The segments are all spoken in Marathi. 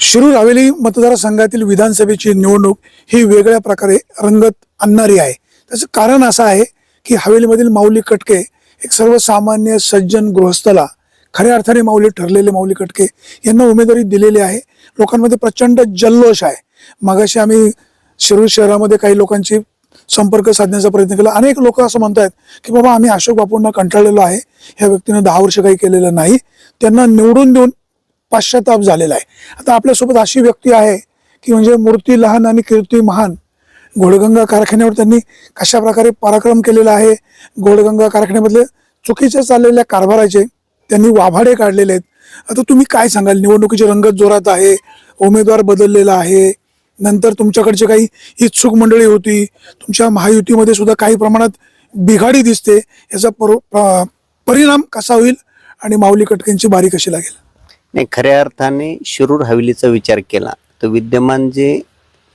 शिरूर हवेली मतदारसंघातील विधानसभेची निवडणूक ही वेगळ्या प्रकारे रंगत आणणारी आहे. त्याचं कारण असं आहे की हवेलीमधील माऊली कटके एक सर्वसामान्य सज्जन गृहस्थला खऱ्या अर्थाने माऊली ठरलेले माऊली कटके यांना उमेदवारी दिलेली आहे. लोकांमध्ये प्रचंड जल्लोष आहे. मगाशी आम्ही शिरूर शहरामध्ये काही लोकांची संपर्क साधण्याचा प्रयत्न केला. अनेक लोक असं म्हणतात की बाबा आम्ही अशोक बापूंना कंटाळलेलो आहे, ह्या व्यक्तीने 10 वर्ष काही केलेलं नाही, त्यांना निवडून देऊन पाश्चाताप झालेला आहे. आता आपल्यासोबत अशी व्यक्ती आहे की म्हणजे मूर्ती लहान आणि कीर्ती महान. घोडगंगा कारखान्यावर त्यांनी कशा प्रकारे पराक्रम केलेला आहे. घोडगंगा कारखान्यामधले चुकीच्या चाललेल्या कारभाराचे त्यांनी वाभाडे काढलेले आहेत. आता तुम्ही काय सांगाल? निवडणुकीची रंगत जोरात आहे, उमेदवार बदललेला आहे, नंतर तुमच्याकडचे काही इच्छुक मंडळी होती, तुमच्या महायुतीमध्ये सुद्धा काही प्रमाणात बिघाडी दिसते. याचा परिणाम कसा होईल आणि माऊली कटकेंची बारी कशी लागेल? नाही, खऱ्या अर्थाने शिरूर हवेलीचा विचार केला तर विद्यमान जे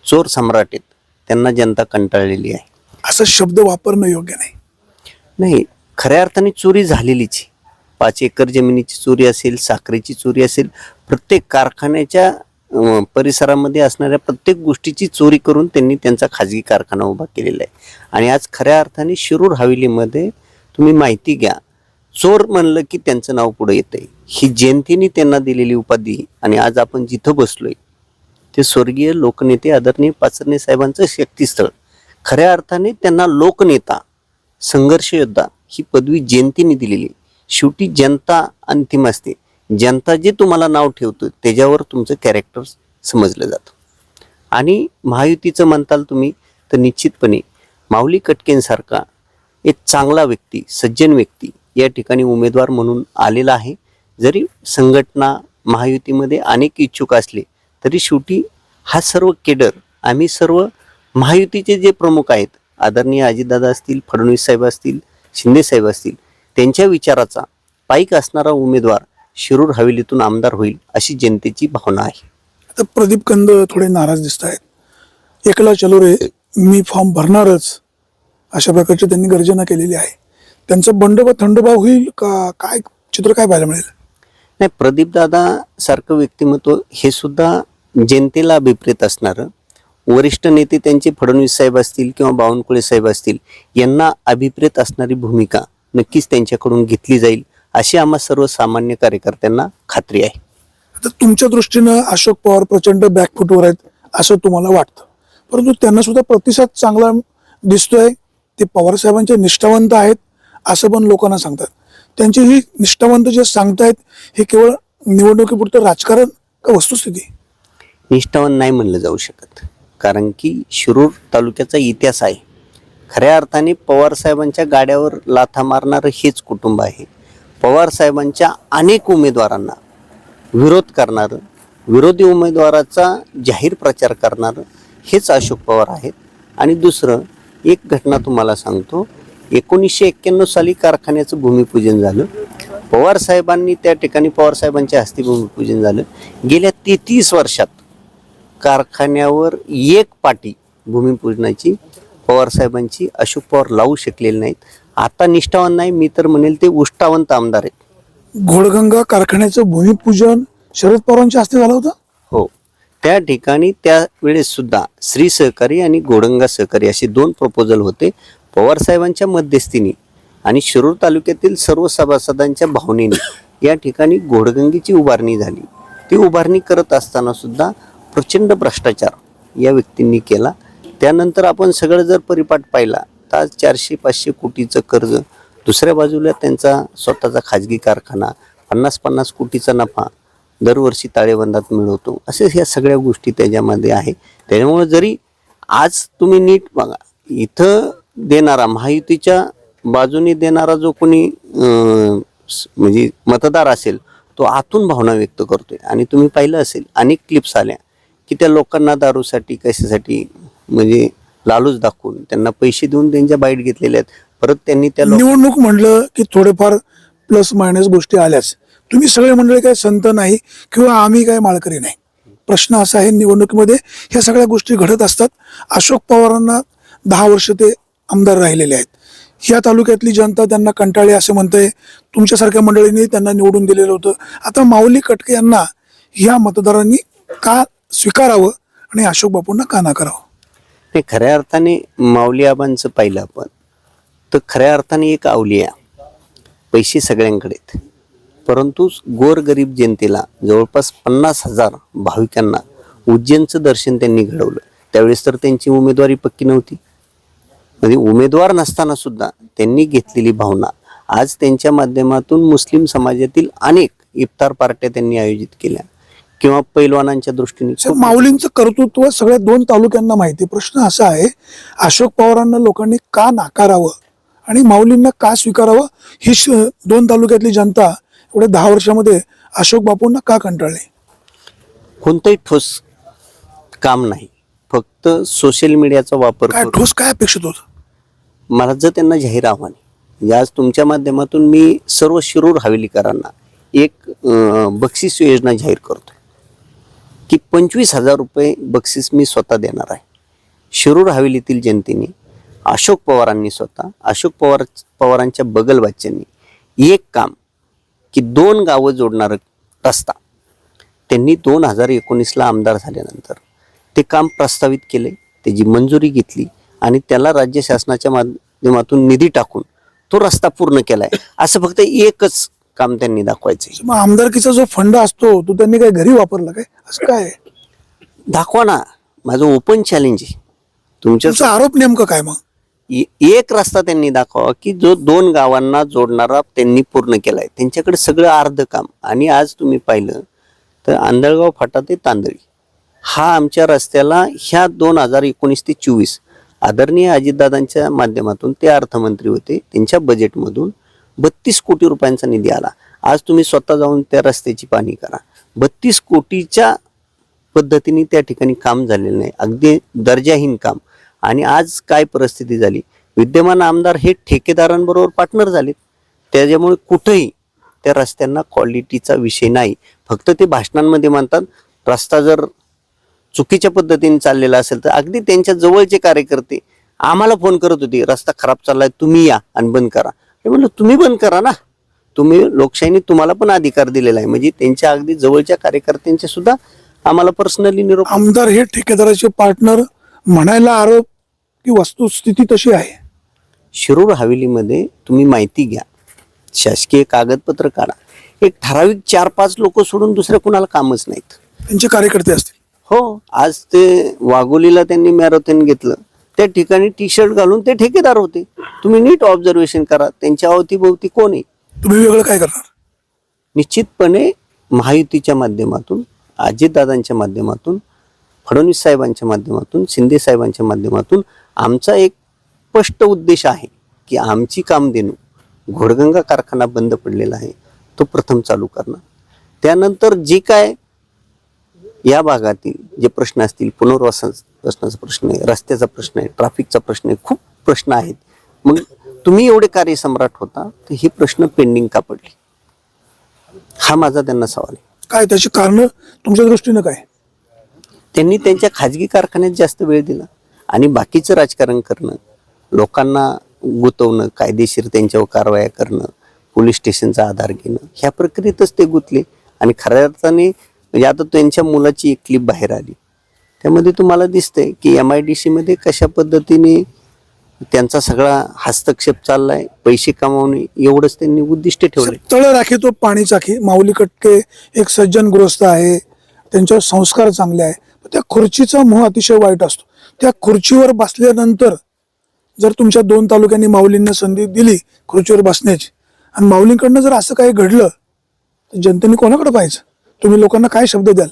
चोर सम्राट आहेत त्यांना जनता कंटाळलेली आहे. असा शब्द वापरणं योग्य नाही. नाही, खऱ्या अर्थाने चोरी झालेलीच. 5 एकर जमिनीची चोरी असेल, साखरेची चोरी असेल, प्रत्येक कारखान्याच्या परिसरामध्ये असणाऱ्या प्रत्येक गोष्टीची चोरी करून त्यांनी त्यांचा खाजगी कारखाना उभा केलेला आहे. आणि आज खऱ्या अर्थाने शिरूर हवेलीमध्ये तुम्ही माहिती घ्या, चोर म्हणलं की त्यांचं नाव पुढे येतंय. ही जयंतीने त्यांना दिलेली उपाधी आणि आज आपण जिथं बसलोय ते स्वर्गीय लोकनेते आदरणीय पाचरणे साहेबांचं शक्तीस्थळ. खऱ्या अर्थाने त्यांना लोकनेता, संघर्ष योद्धा ही पदवी जयंतीने दिलेली. शेवटी जनता अंतिम असते. जनता जे तुम्हाला नाव ठेवतो त्याच्यावर तुमचं कॅरेक्टर समजलं जातं. आणि महायुतीचं म्हणताल तुम्ही तर निश्चितपणे माऊली कटकेंसारखा एक चांगला व्यक्ती, सज्जन व्यक्ती या ठिकाणी उमेदवार म्हणून आलेला आहे. जरी संघटना महायुतीमध्ये अनेक इच्छुक असले तरी शेवटी हा सर्व केडर, आम्ही सर्व महायुतीचे जे प्रमुख आहेत, आदरणीय अजितदादा असतील, फडणवीस साहेब असतील, शिंदे साहेब असतील, त्यांच्या विचाराचा पाईक असणारा उमेदवार शिरूर हवेलीतून आमदार होईल अशी जनतेची भावना आहे. आता प्रदीप कंद थोडे नाराज दिसत आहेत. एकला चलो रे, मी फॉर्म भरणारच, अशा प्रकारची त्यांनी गर्जना केलेली आहे. त्यांचं बंड व थंडभाव होईल का? काय चित्र काय पाहायला मिळेल? नाही, प्रदीप दादा सारखं व्यक्तिमत्व हे सुद्धा जनतेला अभिप्रेत असणारं. वरिष्ठ नेते त्यांचे फडणवीस साहेब असतील किंवा बावनकुळे साहेब असतील, यांना अभिप्रेत असणारी भूमिका नक्कीच त्यांच्याकडून घेतली जाईल अशी आम्हा सर्वसामान्य कार्यकर्त्यांना खात्री आहे. आता तुमच्या दृष्टीनं अशोक पवार प्रचंड बॅकफुटवर आहेत असं तुम्हाला वाटतं, परंतु त्यांना सुद्धा प्रतिसाद चांगला दिसतोय. ते पवार साहेबांचे निष्ठावंत आहेत असं पण लोकांना सांगतात. त्यांची ही निष्ठावंत जे सांगतायत हे केवळ निवडणुकीपुरतं राजकारण का वस्तुस्थिती? निष्ठावान नाही म्हणलं जाऊ शकत, कारण की शिरूर तालुक्याचा इतिहास आहे. खऱ्या अर्थाने पवार साहेबांच्या गाड्यावर लाथा मारणारं हेच कुटुंब आहे. पवार साहेबांच्या अनेक उमेदवारांना विरोध करणारं, विरोधी उमेदवाराचा जाहीर प्रचार करणारं हेच अशोक पवार आहेत. आणि दुसरं एक घटना तुम्हाला सांगतो. 1991 साली कारखान्याचं भूमिपूजन झालं. पवार साहेबांनी त्या ठिकाणी, पवार साहेबांच्या हस्ते भूमिपूजन झालं. गेल्या 33 वर्षात कारखान्यावर एक पाटी भूमिपूजनाची पवार साहेबांची अशोक पवार लावू शकलेले नाहीत. आता निष्ठावान नाही, मी तर म्हणेल ते उष्टावंत आमदार आहेत. घोडगंगा कारखान्याचं भूमिपूजन शरद पवारांच्या हस्ते झालं होतं. हो, त्या ठिकाणी त्यावेळेस सुद्धा श्री सहकारी आणि घोडगंगा सहकारी असे 2 प्रपोजल होते. पवार साहेबांच्या मध्यस्थीने आणि शिरूर तालुक्यातील सर्व सभासदांच्या भावनेने या ठिकाणी घोडगंगेची उभारणी झाली. ती उभारणी करत असताना सुद्धा प्रचंड भ्रष्टाचार या व्यक्तींनी केला. त्यानंतर आपण सगळं जर परिपाठ पाहिला तर आज 400-500 कोटीचं कर्ज, दुसऱ्या बाजूला त्यांचा स्वतःचा खाजगी कारखाना, 50-50 कोटीचा नफा दरवर्षी ताळेबंदात मिळवतो. असे ह्या सगळ्या गोष्टी त्याच्यामध्ये आहे. त्याच्यामुळे जरी आज तुम्ही नीट बघा, इथं देणारा, महायुतीच्या बाजूने देणारा जो कोणी म्हणजे मतदार असेल तो आतून भावना व्यक्त करतोय. आणि तुम्ही पाहिलं असेल अनेक क्लिप्स आल्या की त्या लोकांना दारूसाठी, कशासाठी म्हणजे लालूच दाखवून त्यांना पैसे देऊन त्यांच्या बाईट घेतलेल्या आहेत. परत त्यांनी त्या निवडणूक म्हणलं की थोडेफार प्लस मायनस गोष्टी आल्याच. तुम्ही सगळे मंडळी काय संत नाही किंवा आम्ही काय माळकरी नाही. प्रश्न असा आहे, निवडणुकीमध्ये ह्या सगळ्या गोष्टी घडत असतात. अशोक पवारांना 10 वर्ष ते आमदार राहिलेले आहेत. ह्या तालुक्यातली जनता त्यांना कंटाळी असं म्हणते. तुमच्यासारख्या मंडळींनी त्यांना निवडून दिलेलं होतं. आता माऊली कटके यांना ह्या मतदारांनी का स्वीकारावं आणि अशोक बापूंना का नाकारावं? ते खऱ्या अर्थाने माऊली आबांचं पाहिलं आपण तर खऱ्या अर्थाने एक अवलिया. पैसे सगळ्यांकडे आहेत, परंतु गोरगरीब जनतेला जवळपास 50,000 भाविकांना उज्जैनचं दर्शन त्यांनी घडवलं. त्यावेळेस तर त्यांची उमेदवारी पक्की नव्हती, म्हणजे उमेदवार नसताना सुद्धा त्यांनी घेतलेली भावना आज त्यांच्या माध्यमातून मुस्लिम समाजातील अनेक इफ्तार पार्ट्या त्यांनी आयोजित केल्या किंवा पैलवानांच्या दृष्टीने खूप माऊलींचं कर्तृत्व सगळ्या 2 तालुक्यांना माहिती. प्रश्न असा आहे, अशोक पवारांना लोकांनी का नाकारावं आणि माऊलींना का स्वीकारावं? ही 2 तालुक्यातली जनता एवढ्या 10 वर्षामध्ये अशोक बापूंना का कंटाळले? कोणतंही ठोस काम नाही, फक्त सोशल मीडियाचा वापर काय करून. ठोस काय अपेक्षित होतं? मला जर त्यांना जाहीर आव्हान आहे, म्हणजे आज तुमच्या माध्यमातून मी सर्व शिरूर हवेलीकरांना एक बक्षीस योजना जाहीर करतो की 25,000 रुपये बक्षीस मी स्वतः देणार आहे. शिरूर हवेलीतील जनतेने अशोक पवारांनी स्वतः पवारांच्या बगलबाच्यांनी एक काम की 2 गावं जोडणारं रस्ता त्यांनी 2019ला आमदार झाल्यानंतर ते काम प्रस्तावित केले, त्याची मंजुरी घेतली आणि त्याला राज्य शासनाच्या माध्यमातून निधी टाकून तो रस्ता पूर्ण केलाय. असं फक्त एकच काम त्यांनी दाखवायचंय. मग आमदारकीचा जो फंड असतो तो त्यांनी काय घरी वापरला काय? असं काय? दाखवा ना. माझं ओपन चॅलेंज आहे तुमच्या. तुमचा आरोप नेमकं काय? मग एक रस्ता त्यांनी दाखवा की जो 2 गावांना जोडणारा त्यांनी पूर्ण केलाय. त्यांच्याकडे सगळं अर्ध काम. आणि आज तुम्ही पाहिलं तर आंधळगाव फाटा ते तांदळी हा आमच्या रस्त्याला ह्या 2019 ते 24 आदरणीय अजितदादांच्या माध्यमातून ते अर्थमंत्री होते, त्यांच्या बजेटमधून 32 कोटी रुपयांचा निधी आला. आज तुम्ही स्वतः जाऊन त्या रस्त्याची पाहणी करा. 32 कोटीच्या पद्धतीने त्या ठिकाणी काम झालेलं नाही, अगदी दर्जाहीन काम. आणि आज काय परिस्थिती झाली, विद्यमान आमदार हे ठेकेदारांबरोबर पार्टनर झालेत. त्याच्यामुळे कुठेही त्या रस्त्यांना क्वालिटीचा विषय नाही. फक्त ते भाषणांमध्ये म्हणतात. रस्ता जर चुकीच्या पद्धतीने चाललेला असेल तर अगदी त्यांच्या जवळचे कार्यकर्ते आम्हाला फोन करत होते, रस्ता खराब चाललाय, तुम्ही या आणि बंद करा. हे म्हणलं तुम्ही बंद करा ना, तुम्ही लोकशाहीने तुम्हाला पण अधिकार दिलेला आहे. म्हणजे त्यांच्या अगदी जवळच्या कार्यकर्त्यांचे सुद्धा आम्हाला पर्सनली निरोप. आमदार हे ठेकेदाराचे पार्टनर म्हणायला आरोप की वस्तुस्थिती तशी आहे? शिरूर हवेलीमध्ये तुम्ही माहिती घ्या, शासकीय कागदपत्र काढा, एक ठराविक 4-5 लोक सोडून दुसऱ्या कुणाला कामच नाहीत. त्यांचे कार्यकर्ते असतील. हो, आज ते वाघोलीला त्यांनी मॅरेथॉन घेतलं, त्या ठिकाणी टी-शर्ट घालून ते ठेकेदार होते. तुम्ही नीट ऑब्झर्वेशन करा, त्यांच्या अवतीभोवती कोण आहे. तुम्ही वेगळं काय करणार? निश्चितपणे महायुतीच्या माध्यमातून, अजितदादांच्या माध्यमातून, फडणवीस साहेबांच्या माध्यमातून, शिंदे साहेबांच्या माध्यमातून आमचा एक स्पष्ट उद्देश आहे की आमची कामधेनू घोडगंगा कारखाना बंद पडलेला आहे तो प्रथम चालू करणार. त्यानंतर जे काय या भागातील जे प्रश्न असतील, पुनर्वसनाचा प्रश्न आहे, रस्त्याचा प्रश्न आहे, ट्रॅफिकचा प्रश्न आहे, खूप प्रश्न आहेत. मग तुम्ही एवढे कार्यसम्राट होता तर हे प्रश्न पेंडिंग का पडले, हा माझा त्यांना सवाल आहे. काय त्याची कारण तुमच्या दृष्टीनं काय? त्यांनी त्यांच्या खाजगी कारखान्यात जास्त वेळ दिला आणि बाकीचं राजकारण करणं, लोकांना गुंतवणं, कायदेशीर त्यांच्यावर कारवाया करणं, पोलीस स्टेशनचा आधार घेणं, ह्या प्रक्रियेतच ते गुंतले. आणि खऱ्या अर्थाने म्हणजे आता त्यांच्या मुलाची एक क्लिप बाहेर आली, त्यामध्ये तुम्हाला दिसतंय की MIDC मध्ये कशा पद्धतीने त्यांचा सगळा हस्तक्षेप चाललाय, पैसे कमावणे एवढंच त्यांनी उद्दिष्ट ठेवले. तळ राखी तो पाणी चाखी. माऊली कटके एक सज्जन गृहस्थ आहे, त्यांच्यावर संस्कार चांगले आहे, त्या खुर्चीचा मोह अतिशय वाईट असतो. त्या खुर्चीवर बसल्यानंतर जर तुमच्या 2 तालुक्यांनी माऊलींना संधी दिली खुर्चीवर बसण्याची आणि माऊलींकडनं जर असं काही घडलं तर जनतेने कोणाकडे पाहायचं? तुम्ही लोकांना काय शब्द द्याल?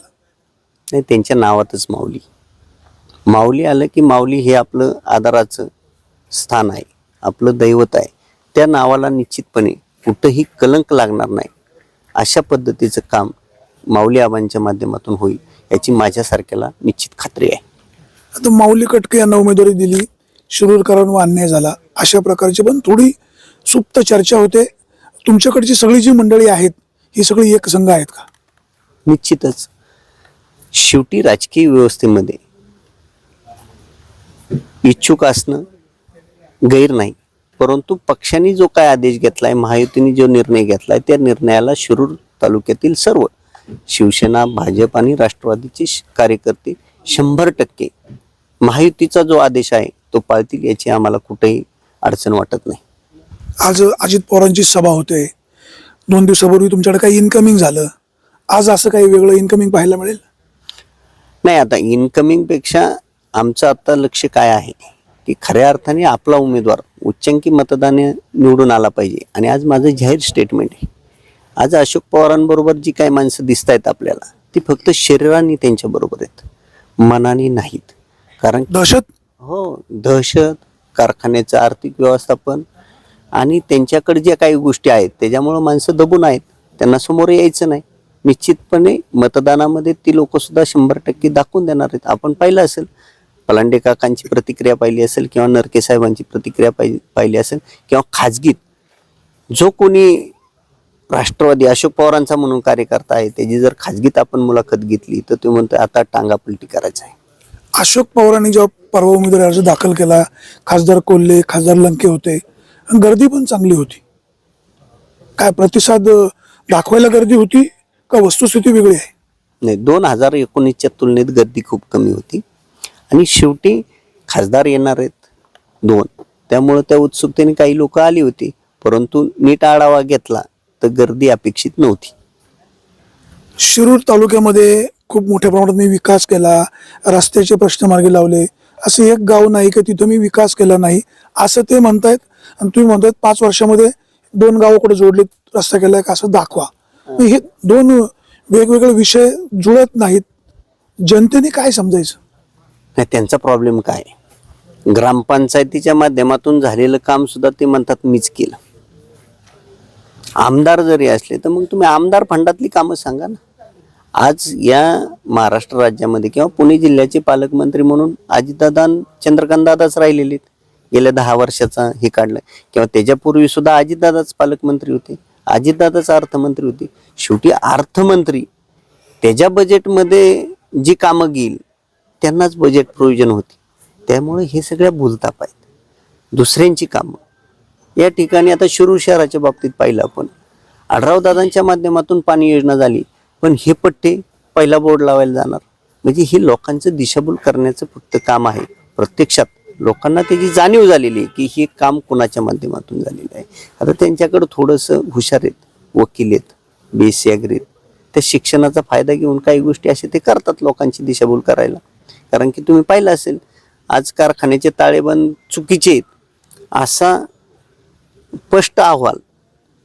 नाही, त्यांच्या नावातच माऊली. माऊली आलं की माऊली हे आपलं आदराचं स्थान आहे, आपलं दैवत आहे. त्या नावाला निश्चितपणे कुठंही कलंक लागणार नाही अशा पद्धतीचं काम माऊली आबांच्या माध्यमातून होईल याची माझ्यासारख्याला निश्चित खात्री आहे. आता माऊली कटके यांना उमेदवारी दिली, शिरूरकरांवर अन्याय झाला, अशा प्रकारची पण थोडी सुप्त चर्चा होते. तुमच्याकडची सगळी जी मंडळी आहेत ही सगळी एक संघ आहेत का? निश्चितच. शेवटी राजकीय व्यवस्थेमध्ये इच्छुक असणं गैर नाही, परंतु पक्षाने जो काय आदेश घेतलाय, महायुतीने जो निर्णय घेतलाय, त्या निर्णयाला शिरूर तालुक्यातील सर्व शिवसेना, भाजप आणि राष्ट्रवादीचे कार्यकर्ते 100% महायुतीचा जो आदेश आहे तो पाळतील, याची आम्हाला कुठेही अडचण वाटत नाही. आज अजित पवारांची सभा होते, 2 दिवसापूर्वी तुमच्याकडे काही इन्कमिंग झालं, आज असं काही वेगळं इन्कमिंग पाहायला मिळेल? नाही, आता इन्कमिंग पेक्षा आमचं आता लक्ष काय आहे की खऱ्या अर्थाने आपला उमेदवार उच्चांकी मतदाने निवडून आला पाहिजे. आणि आज माझं जाहीर स्टेटमेंट आहे, आज अशोक पवारांबरोबर जी काही माणसं दिसत आहेत आपल्याला, ती फक्त शरीराने त्यांच्या बरोबर आहेत, मनाने नाहीत. कारण दहशत दहशत, कारखान्याचं आर्थिक व्यवस्थापन आणि त्यांच्याकडे ज्या काही गोष्टी आहेत त्याच्यामुळं माणसं दबून आहेत, त्यांना समोर यायचं नाही. निश्चितपणे मतदानामध्ये ती लोक सुद्धा 100% दाखवून देणार आहेत. आपण पाहिलं असेल, पलांडे काकांची प्रतिक्रिया पाहिली असेल किंवा नरके साहेबांची प्रतिक्रिया पाहिली असेल किंवा खाजगीत जो कोणी राष्ट्रवादी अशोक पवारांचा म्हणून कार्यकर्ता आहे त्याची जर खाजगीत आपण मुलाखत घेतली तर ते म्हणतो आता टांगा पलटी करायचं आहे. अशोक पवारांनी जेव्हा परवा उमेदवारी अर्ज दाखल केला, खासदार कोल्हे, खासदार लंके होते, आणि गर्दी पण चांगली होती. काय प्रतिसाद दाखवायला गर्दी होती का वस्तुस्थिती वेगळी आहे? नाही, 2019च्या तुलनेत गर्दी खूप कमी होती. आणि शेवटी खासदार येणार आहेत 2, त्यामुळं त्या उत्सुकतेने काही लोक आली होती, परंतु नीट आढावा घेतला तर गर्दी अपेक्षित नव्हती. शिरूर तालुक्यामध्ये खूप मोठ्या प्रमाणात मी विकास केला, रस्त्याचे प्रश्न मार्गी लावले, असं एक गाव नाही की तिथं मी विकास केला नाही असं ते म्हणतायत. आणि तुम्ही म्हणतायत 5 वर्षामध्ये 2 गावाकडे जोडले, रस्ता केलाय का, असं दाखवा. हे 2 वेगवेगळे विषय जुळत नाहीत. जनतेने काय समजायचं? नाही, त्यांचा प्रॉब्लेम काय, ग्रामपंचायतीच्या माध्यमातून झालेलं काम सुद्धा ते म्हणतात मीच केलं. आमदार जरी असले तर मग तुम्ही आमदार फंडातली कामं सांगा ना. आज या महाराष्ट्र राज्यामध्ये किंवा पुणे जिल्ह्याचे पालकमंत्री म्हणून अजितदादा, चंद्रकांतदादाच राहिलेले आहेत. गेल्या 10 वर्षाचा हे काढलं, किंवा त्याच्यापूर्वी सुद्धा अजितदादाच पालकमंत्री होते, अजितदादाच अर्थमंत्री होते. शेवटी अर्थमंत्री त्याच्या बजेटमध्ये जी कामं घेईल त्यांनाच बजेट प्रोव्हिजन होती. त्यामुळे हे सगळ्या भूलताप आहेत, दुसऱ्यांची कामं. या ठिकाणी आता शिरूर शहराच्या बाबतीत पाहिलं आपण, आढरावदादांच्या माध्यमातून पाणी योजना झाली, पण हे पट्टे पहिला बोर्ड लावायला जाणार म्हणजे हे लोकांचं दिशाभूल करण्याचं फक्त काम आहे. प्रत्यक्षात लोकांना त्याची जाणीव झालेली आहे की हे काम कोणाच्या माध्यमातून झालेलं आहे. आता त्यांच्याकडं थोडंसं हुशार आहेत, वकील आहेत, BSc ॲग्री आहेत, त्या शिक्षणाचा फायदा घेऊन काही गोष्टी असे ते करतात लोकांची दिशाभूल करायला. कारण की तुम्ही पाहिलं असेल, आज कारखान्याचे ताळेबंद चुकीचे आहेत असा स्पष्ट अहवाल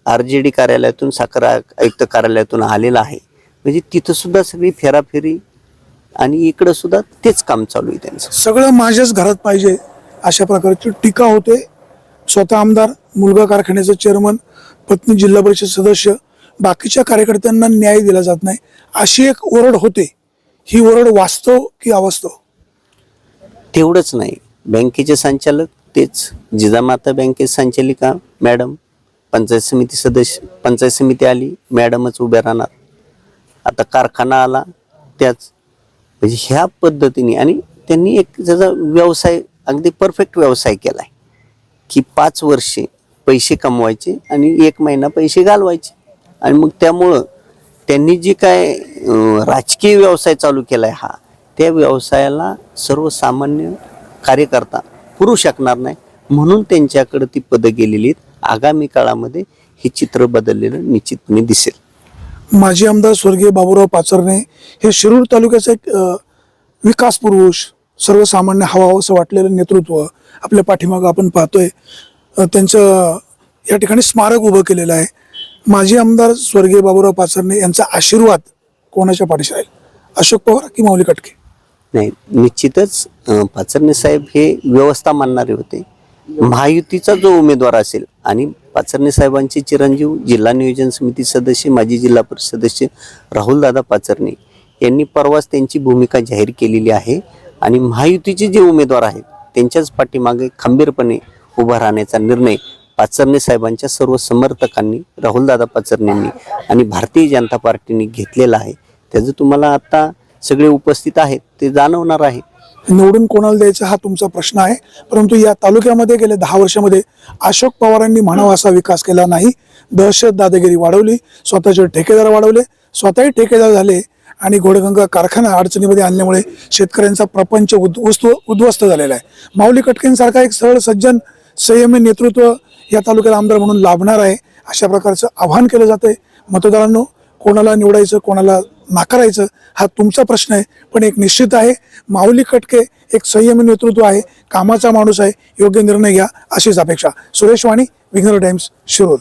RJD कार्यालयातून, साखर आयुक्त कार्यालयातून आलेला आहे. म्हणजे तिथं सुद्धा सगळी फेराफेरी आणि इकडं सुद्धा तेच काम चालू आहे त्यांचं. सगळं माझ्याच घरात पाहिजे अशा प्रकारची टीका होते. स्वतः आमदार, मुलगा कारखान्याचा चेअरमन, पत्नी जिल्हा परिषद सदस्य, बाकीच्या कार्यकर्त्यांना न्याय दिला जात नाही अशी एक ओरड होते. ही ओरड वास्तव की अवास्तव? तेवढंच नाही, बँकेचे संचालक तेच, जिजामाता बँकेचे संचालिका मॅडम, पंचायत समिती सदस्य, पंचायत समिती आली मॅडमच उभ्या राहणार. आता कारखाना आला त्याच, म्हणजे ह्या पद्धतीने. आणि त्यांनी एक त्याचा व्यवसाय, अगदी परफेक्ट व्यवसाय केला आहे की 5 वर्षे पैसे कमवायचे आणि 1 महिना पैसे घालवायचे. आणि मग त्यामुळं त्यांनी जी काय राजकीय व्यवसाय चालू केला आहे, हा त्या व्यवसायाला सर्वसामान्य कार्यकर्ता पुरू शकणार नाही, म्हणून त्यांच्याकडे ती पदं गेलेली आहेत. आगामी काळामध्ये हे चित्र बदललेलं निश्चितपणे दिसेल. माजी आमदार स्वर्गीय बाबूराव पाचरणे हे शिरूर तालुक्याचे एक विकास पुरुष, सर्वसामान्य हवाहवसं वाटलेलं नेतृत्व आपल्या पाठीमागं आपण पाहतोय. त्यांचं या ठिकाणी स्मारक उभं केलेलं आहे. माजी आमदार स्वर्गीय बाबूराव पाचरणे यांचा आशीर्वाद कोणाच्या पाठीशी राहील, अशोक पवार की माऊली कटके? नाही, निश्चितच पाचरणे साहेब हे व्यवस्था मानणारे होते. महायुतीचा जो उमेदवार असेल, आणि पाचरणे साहेबांचे चिरंजीव, जिल्हा नियोजन समिती सदस्य, माजी जिल्हा परिषद सदस्य राहुलदादा पाचरणे यांनी परवाच त्यांची भूमिका जाहीर केलेली आहे. आणि महायुतीचे जे उमेदवार आहेत त्यांच्याच पाठीमागे खंबीरपणे उभा राहण्याचा निर्णय पाचरणे साहेबांच्या सर्व समर्थकांनी, राहुलदादा पाचरणेंनी आणि भारतीय जनता पार्टीने घेतलेला आहे. त्याचं तुम्हाला आता सगळे उपस्थित आहेत ते जाणवणार आहे. निवडून कोणाला द्यायचा हा तुमचा प्रश्न आहे, परंतु या तालुक्यामध्ये गेल्या 10 वर्षामध्ये अशोक पवारांनी म्हणावा असा विकास केला नाही. दहशत, दादागिरी वाढवली, स्वतःचे ठेकेदार वाढवले, स्वतःही ठेकेदार झाले आणि घोडगंगा कारखाना अडचणीमध्ये आणल्यामुळे शेतकऱ्यांचा प्रपंच उद्ध्वस्त झालेला आहे. माऊली कटकेंसारखा एक सरळ सज्जन संयमी नेतृत्व या तालुक्याला आमदार म्हणून लाभणार आहे अशा प्रकारचं आव्हान केलं जातंय. मतदारांनो, कोणाला निवडायचं कोणाला नाकारायचं हा तुमचा प्रश्न आहे, पण एक निश्चित आहे, माऊली कटके एक संयमी नेतृत्व आहे, कामाचा माणूस आहे, योग्य निर्णय घ्या अशीच अपेक्षा. सुरेश वाणी, विघ्नर टाइम्स, शिरूर.